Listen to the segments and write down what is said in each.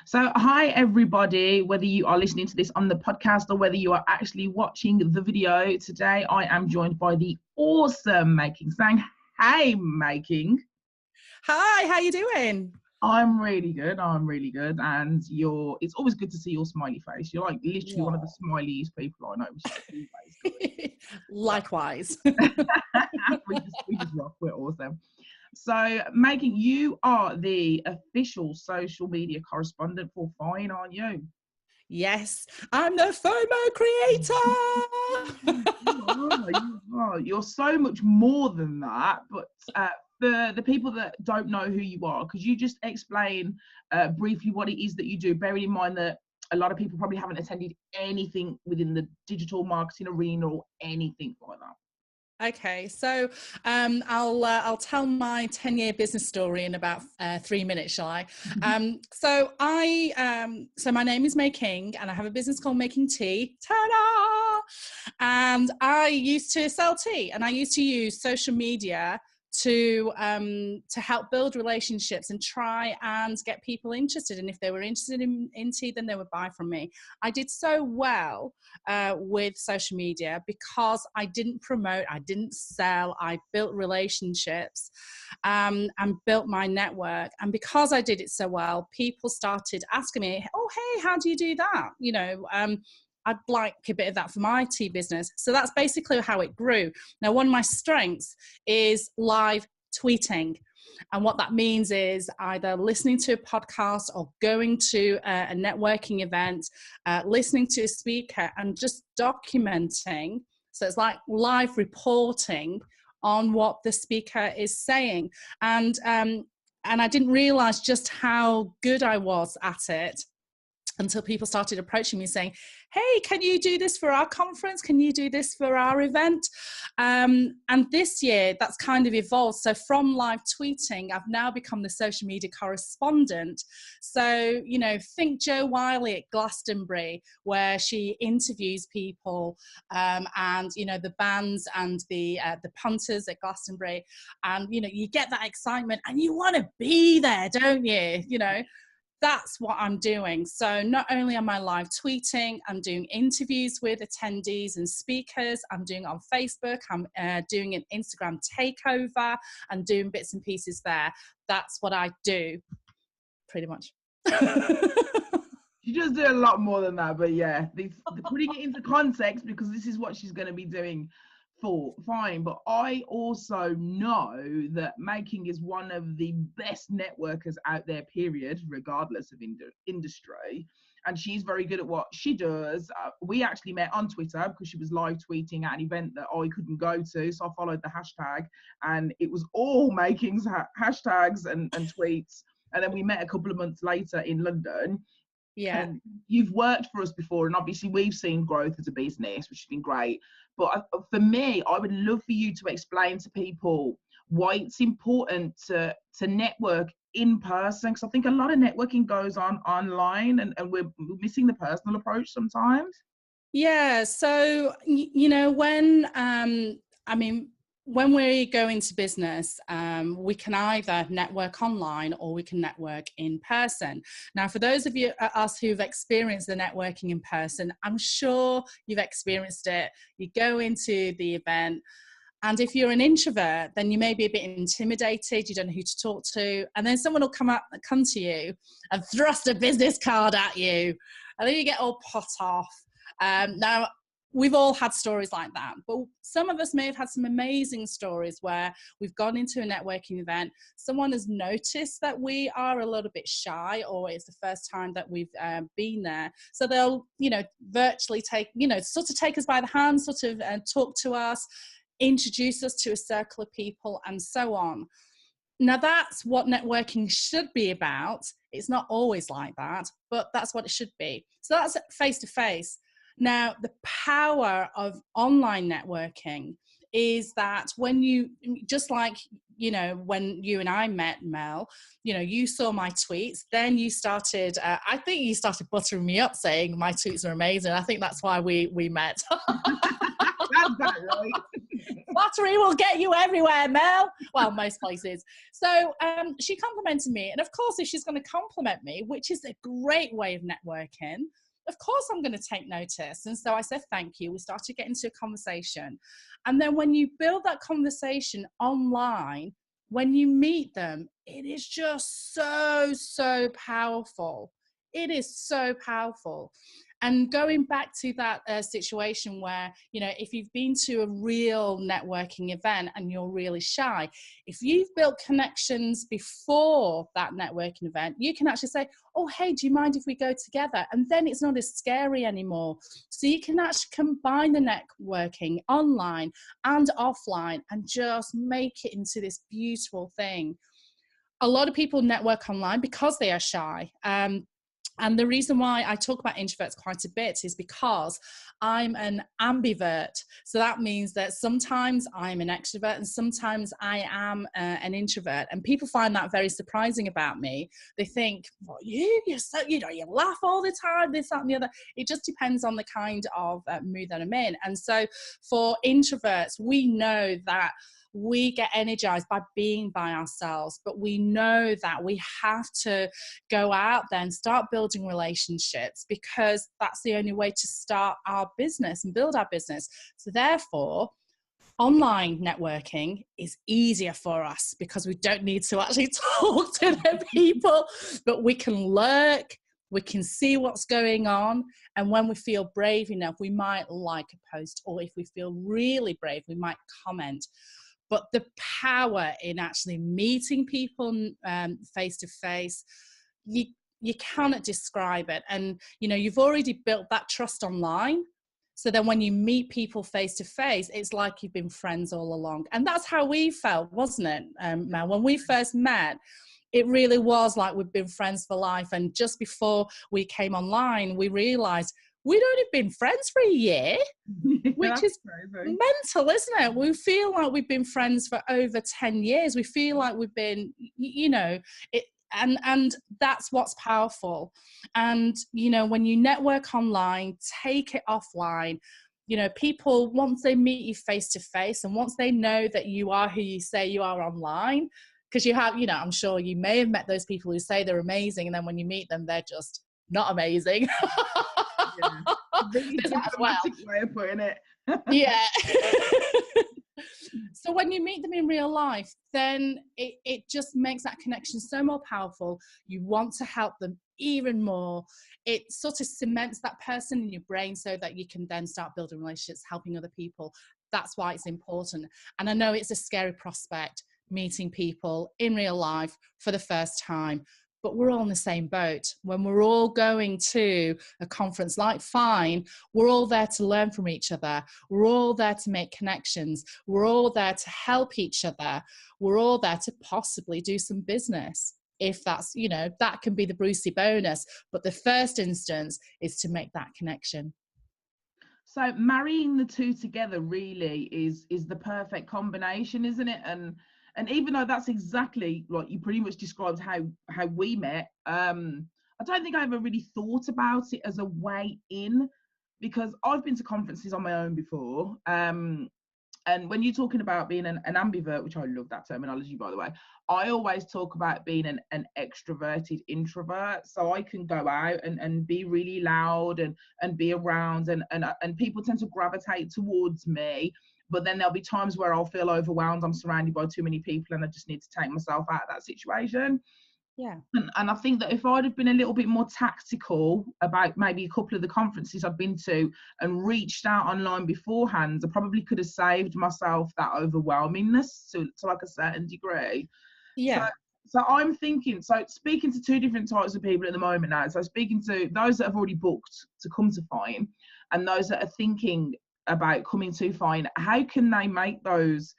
So, hi everybody, whether you are listening to this on the podcast or whether you are actually watching the video, today I am joined by the awesome Making Tsang. Hey, Making. Hi, how you doing? I'm really good. And it's always good to see your smiley face. You're like literally one of the smiliest people I know, which is always good. Likewise. we just rock. We're awesome. So, Making, you are the official social media correspondent for Fine, aren't you? Yes, I'm the FOMO creator. You are. You're so much more than that. But for the people that don't know who you are, could you just explain briefly what it is that you do, bearing in mind that a lot of people probably haven't attended anything within the digital marketing arena or anything like that? Okay, so I'll tell my 10-year business story in about 3 minutes, shall I? So my name is May King, and I have a business called Making Tea. Ta-da! And I used to sell tea, and I used to use social media to help build relationships and try and get people interested. And if they were interested in tea, then they would buy from me. I did so well with social media because I didn't promote, I didn't sell, I built relationships and built my network. And because I did it so well, people started asking me, oh, hey, how do you do that? You know, I'd like a bit of that for my tea business. So that's basically how it grew. Now, one of my strengths is live tweeting. And what that means is either listening to a podcast or going to a networking event, listening to a speaker and just documenting. So it's like live reporting on what the speaker is saying. And I didn't realize just how good I was at it until people started approaching me saying, hey, can you do this for our conference? Can you do this for our event? And this year, that's kind of evolved. So from live tweeting, I've now become the social media correspondent. So, you know, think Jo Wiley at Glastonbury, where she interviews people and, you know, the bands and the punters at Glastonbury. And, you know, you get that excitement and you want to be there, don't you? You know, that's what I'm doing. So not only am I live tweeting, I'm doing interviews with attendees and speakers, I'm doing it on Facebook, I'm doing an Instagram takeover, and doing bits and pieces there. That's what I do, pretty much. She does do a lot more than that, but yeah, putting it into context, because this is what she's going to be doing for Fine. But I also know that Making is one of the best networkers out there, period, regardless of industry. And she's very good at what she does. We actually met on Twitter because she was live tweeting at an event that I couldn't go to. So I followed the hashtag, and it was all Making's hashtags and tweets. And then we met a couple of months later in London. Yeah. And you've worked for us before, and obviously we've seen growth as a business, which has been great. But for me, I would love for you to explain to people why it's important to network in person, because I think a lot of networking goes on online, and we're missing the personal approach sometimes. Yeah. So, you know, when we go into business, we can either network online or we can network in person. Now, for those of us who've experienced the networking in person, I'm sure you've experienced it. You go into the event, and if you're an introvert, then you may be a bit intimidated. You don't know who to talk to. And then someone will come to you and thrust a business card at you. And then you get all put off. Now, we've all had stories like that, but some of us may have had some amazing stories where we've gone into a networking event, someone has noticed that we are a little bit shy, or it's the first time that we've been there. So they'll, you know, virtually take us by the hand, sort of talk to us, introduce us to a circle of people, and so on. Now, that's what networking should be about. It's not always like that, but that's what it should be. So that's face-to-face. Now, the power of online networking is that when you, just like, you know, when you and I met, Mel, you know, you saw my tweets, then you started, I think you started buttering me up saying my tweets are amazing. I think that's why we met. That's right. Flattery will get you everywhere, Mel. Well, most places. So she complimented me. And of course, if she's going to compliment me, which is a great way of networking, of course I'm going to take notice. And so I said, thank you. We started getting into a conversation. And then when you build that conversation online, when you meet them, it is just so powerful. It is so powerful. And going back to that situation where, you know, if you've been to a real networking event and you're really shy, if you've built connections before that networking event, you can actually say, oh, hey, do you mind if we go together? And then it's not as scary anymore. So you can actually combine the networking online and offline and just make it into this beautiful thing. A lot of people network online because they are shy. And the reason why I talk about introverts quite a bit is because I'm an ambivert. So that means that sometimes I'm an extrovert and sometimes I am an introvert. And people find that very surprising about me. They think, well, you're so, you know, you laugh all the time, this, that, and the other. It just depends on the kind of mood that I'm in. And so for introverts, we know that we get energized by being by ourselves, but we know that we have to go out there and start building relationships because that's the only way to start our business and build our business. So therefore, online networking is easier for us because we don't need to actually talk to the people, but we can lurk, we can see what's going on. And when we feel brave enough, we might like a post, or if we feel really brave, we might comment. But the power in actually meeting people face to face, you cannot describe it. And, you know, you've already built that trust online. So then when you meet people face to face, it's like you've been friends all along. And that's how we felt, wasn't it, Mel? When we first met, it really was like we've been friends for life. And just before we came online, we realized we'd only been friends for a year, which is crazy. Mental, isn't it? We feel like we've been friends for over 10 years. We feel like we've been, you know, and that's what's powerful. And, you know, when you network online, take it offline. You know, people, once they meet you face to face and once they know that you are who you say you are online, because you have, you know, I'm sure you may have met those people who say they're amazing, and then when you meet them, they're just not amazing. Yeah. Really diplomatic way of putting it. Yeah. So when you meet them in real life, then it just makes that connection so more powerful. You want to help them even more. It sort of cements that person in your brain so that you can then start building relationships, helping other people. That's why it's important. And I know it's a scary prospect, meeting people in real life for the first time, but we're all in the same boat. When we're all going to a conference like Fine, we're all there to learn from each other. We're all there to make connections. We're all there to help each other. We're all there to possibly do some business. If that's, you know, that can be the Brucey bonus. But the first instance is to make that connection. So marrying the two together really is the perfect combination, isn't it? And even though that's exactly like you pretty much described how we met, I don't think I ever really thought about it as a way in, because I've been to conferences on my own before. And when you're talking about being an ambivert, which I love that terminology, by the way, I always talk about being an extroverted introvert. So I can go out and be really loud and be around, and people tend to gravitate towards me. But then there'll be times where I'll feel overwhelmed. I'm surrounded by too many people and I just need to take myself out of that situation. Yeah. And I think that if I'd have been a little bit more tactical about maybe a couple of the conferences I've been to and reached out online beforehand, I probably could have saved myself that overwhelmingness to like a certain degree. Yeah. So I'm thinking, so speaking to two different types of people at the moment now. So speaking to those that have already booked to come to Fine and those that are thinking about coming to Fine, how can they make those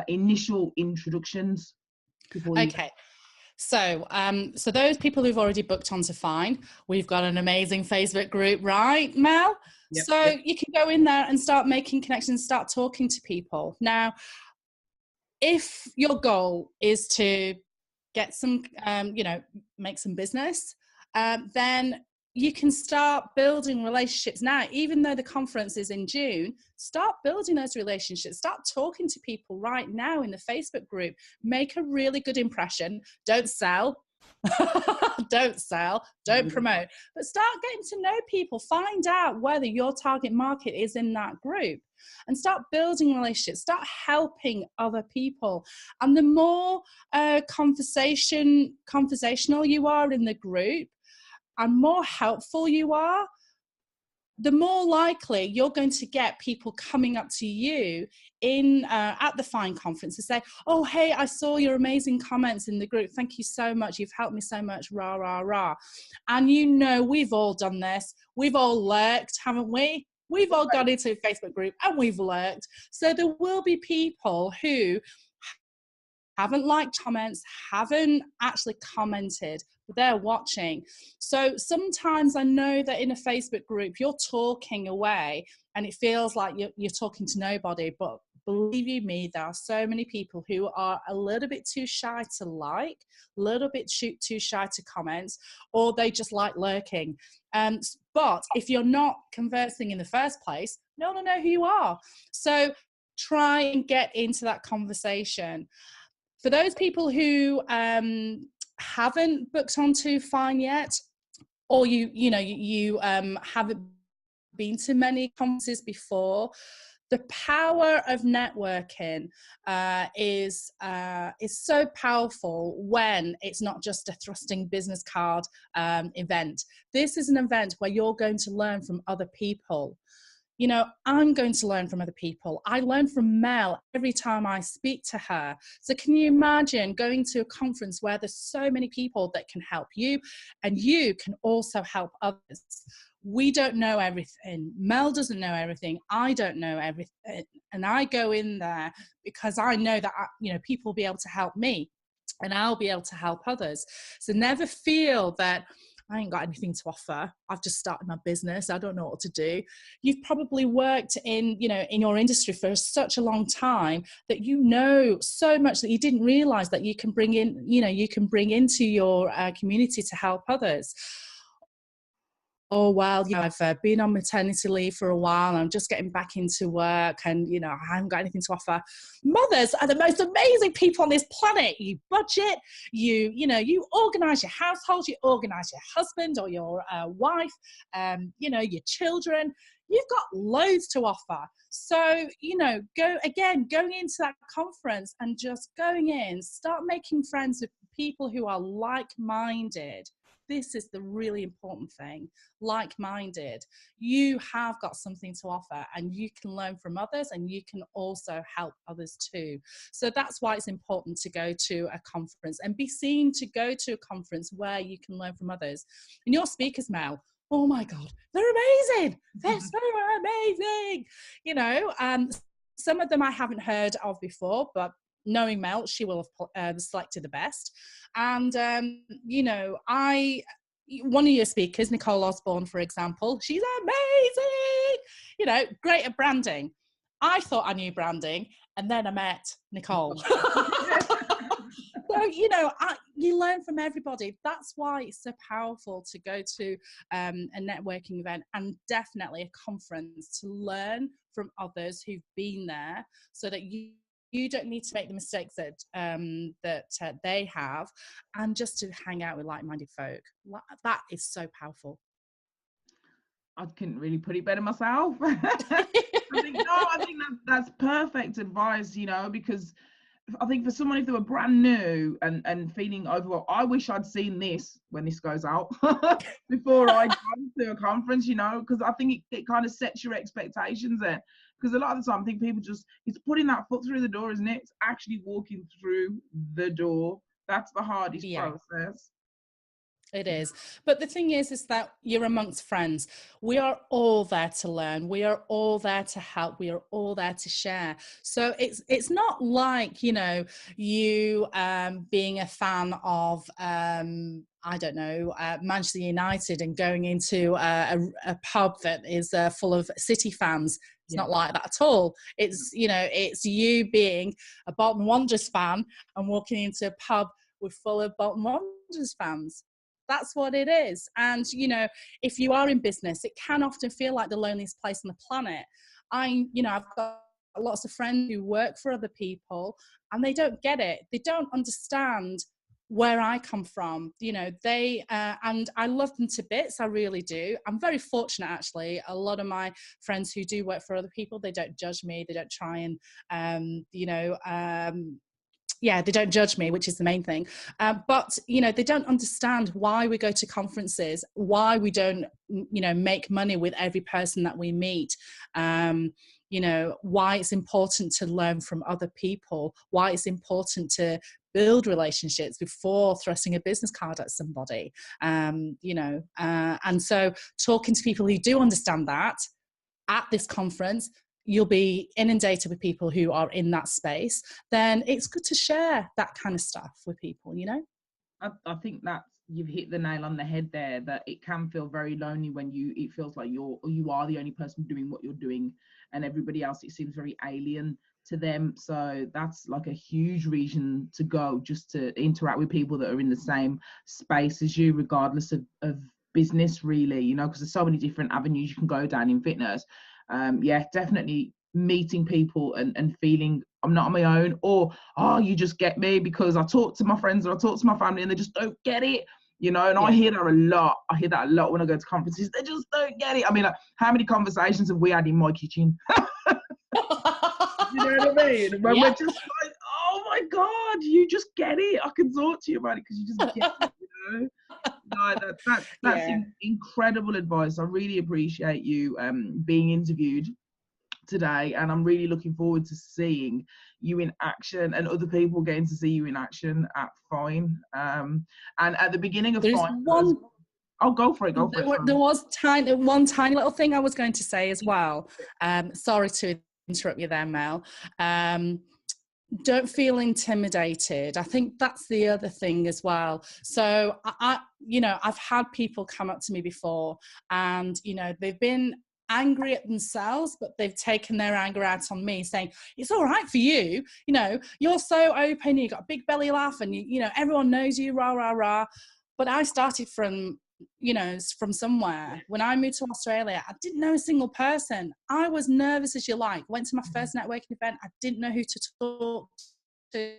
initial introductions? Okay. So, so those people who've already booked onto Fine, we've got an amazing Facebook group, right, Mel? Yep, So yep. you can go in there and start making connections, start talking to people. Now, if your goal is to get some, you know, make some business, then you can start building relationships now. Even though the conference is in June, start building those relationships. Start talking to people right now in the Facebook group. Make a really good impression. Don't sell. Don't promote, but start getting to know people. Find out whether your target market is in that group and start building relationships. Start helping other people. And the more conversational you are in the group and more helpful you are, the more likely you're going to get people coming up to you in at the Fine conference to say, oh, hey, I saw your amazing comments in the group. Thank you so much. You've helped me so much, rah, rah, rah. And you know, we've all done this. We've all lurked, haven't we? We've all got into a Facebook group and we've lurked. So there will be people who haven't liked comments, haven't actually commented, but they're watching. So sometimes I know that in a Facebook group, you're talking away and it feels like you're talking to nobody, but believe you me, there are so many people who are a little bit too shy to like, a little bit too shy to comment, or they just like lurking. But if you're not conversing in the first place, no one will know who you are. So try and get into that conversation. For those people who haven't booked onto Fine yet, or you haven't been to many conferences before, the power of networking is so powerful when it's not just a thrusting business card event. This is an event where you're going to learn from other people. You know, I'm going to learn from other people. I learn from Mel every time I speak to her. So can you imagine going to a conference where there's so many people that can help you and you can also help others? We don't know everything. Mel doesn't know everything. I don't know everything. And I go in there because I know that, people will be able to help me and I'll be able to help others. So never feel that I ain't got anything to offer. I've just started my business. I don't know what to do. You've probably worked in your industry for such a long time that you know so much that you didn't realize that you can bring into your community to help others. Oh, well, I've been on maternity leave for a while and I'm just getting back into work and, I haven't got anything to offer. Mothers are the most amazing people on this planet. You budget, you organize your household, you organize your husband or your wife, your children. You've got loads to offer. So, going into that conference and just going in, start making friends with people who are like-minded. This is the really important thing, like-minded. You have got something to offer and you can learn from others and you can also help others too. So that's why it's important to go to a conference and be seen to go to a conference where you can learn from others. And your speakers, Mel, oh my God, they're amazing. They're so amazing. Some of them I haven't heard of before, but knowing Mel, she will have selected the best. And, one of your speakers, Nicole Osborne, for example, she's amazing, great at branding. I thought I knew branding and then I met Nicole. So, you learn from everybody. That's why it's so powerful to go to a networking event and definitely a conference to learn from others who've been there so that you don't need to make the mistakes that they have, and just to hang out with like-minded folk. That is so powerful. I couldn't really put it better myself. I think that's perfect advice, because I think for someone, if they were brand new and feeling overwhelmed, I wish I'd seen this when this goes out before I go to a conference, because I think it kind of sets your expectations there. Because a lot of the time, I think people it's putting that foot through the door, isn't it? It's actually walking through the door. That's the hardest process. It is. But the thing is that you're amongst friends. We are all there to learn. We are all there to help. We are all there to share. So it's not like, you being a fan of, Manchester United and going into a pub that is full of City fans. It's not like that at all. It's, it's you being a Bolton Wanderers fan and walking into a pub full of Bolton Wanderers fans. That's what it is. And, you know, if you are in business, it can often feel like the loneliest place on the planet. I've got lots of friends who work for other people and they don't get it. They don't understand where I come from, you know, and I love them to bits. I really do. I'm very fortunate, actually. A lot of my friends who do work for other people, they don't judge me. They don't try and, they don't judge me, which is the main thing. But, you know, they don't understand why we go to conferences, why we don't, you know, make money with every person that we meet. You know, why it's important to learn from other people, why it's important to build relationships before thrusting a business card at somebody, and so talking to people who do understand that at this conference, you'll be inundated with people who are in that space, then it's good to share that kind of stuff with people, you know? I think that you've hit the nail on the head there, that it can feel very lonely when it feels like you are the only person doing what you're doing, and everybody else, it seems very alien to them. So that's like a huge reason to go, just to interact with people that are in the same space as you, regardless of business, really, you know, because there's so many different avenues you can go down in fitness. Definitely meeting people and feeling I'm not on my own, or you just get me because I talk to my friends or I talk to my family and they just don't get it, you know. And I hear that a lot. When I go to conferences. They just don't get it. I mean, like, how many conversations have we had in my kitchen? You know what I mean? When we're just like, oh my God, you just get it. I can talk to you about it because you just get it, you know. No, that's incredible advice. I really appreciate you being interviewed today, and I'm really looking forward to seeing you in action and other people getting to see you in action at Fine. And at the beginning of Fine, go for it. There was one tiny little thing I was going to say as well. Sorry to interrupt you there, Mel. Don't feel intimidated. I think that's the other thing as well. So I've had people come up to me before and, you know, they've been angry at themselves, but they've taken their anger out on me, saying, it's all right for you, you know, you're so open, you got a big belly laugh and you know, everyone knows you, rah, rah, rah. But I started from somewhere. When I moved to Australia, I didn't know a single person. I was nervous as you like. Went to my first networking event. I didn't know who to talk to.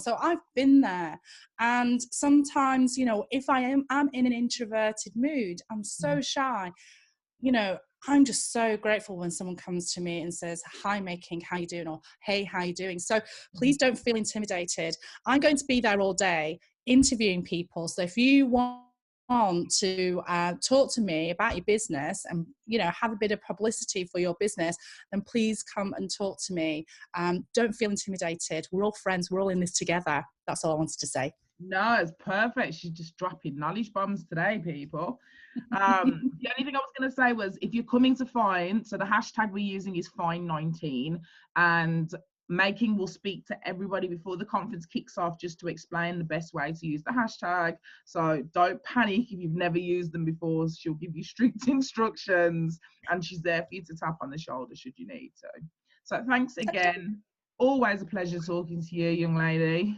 So I've been there. And sometimes, you know, if I'm in an introverted mood, I'm so shy, you know, I'm just so grateful when someone comes to me and says, hi, May King, how you doing? Or, hey, how you doing? So please don't feel intimidated. I'm going to be there all day interviewing people. So if you want to talk to me about your business and, you know, have a bit of publicity for your business, then please come and talk to me. Don't feel intimidated. We're all friends. We're all in this together. That's all I wanted to say. No, it's perfect. She's just dropping knowledge bombs today, people. The only thing I was going to say was, if you're coming to Fine, so the hashtag we're using is Fine19, and Making will speak to everybody before the conference kicks off just to explain the best way to use the hashtag. So don't panic if you've never used them before. She'll give you strict instructions, and she's there for you to tap on the shoulder should you need to. So thanks again. Always a pleasure talking to you, young lady.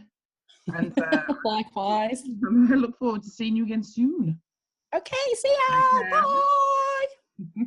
And likewise. I look forward to seeing you again soon. Okay, see ya. Bye.